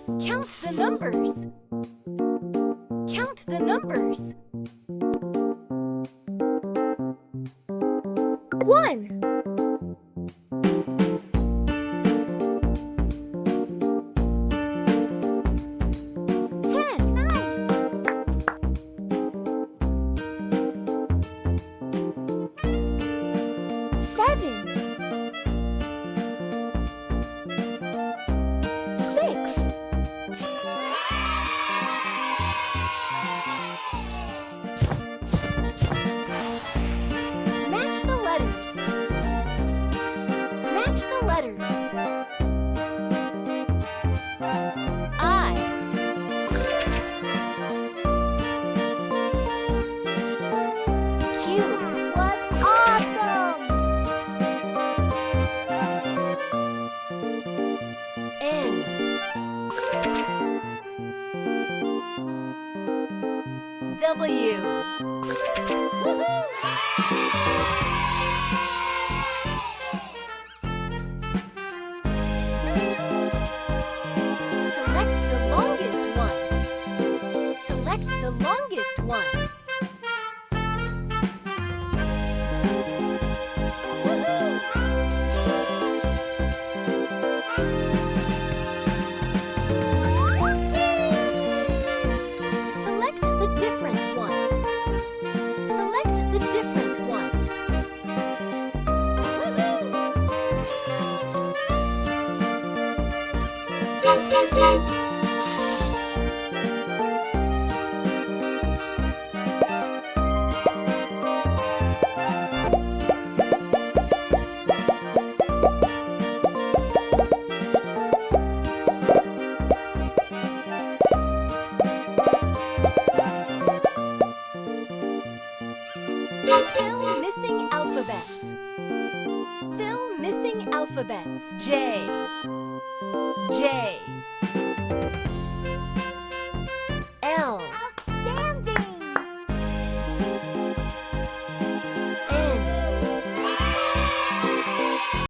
Count the numbers. Count the numbers. 1. 10. Nice. 7. 6. 'Match the letters. Match the letters. I. Q was awesome. N. W. Woohoo! Select the longest one. Select the longest one. Woohoo! Select the different one. Select the different one. Fill missing alphabets. Fill missing alphabets. J. J. L.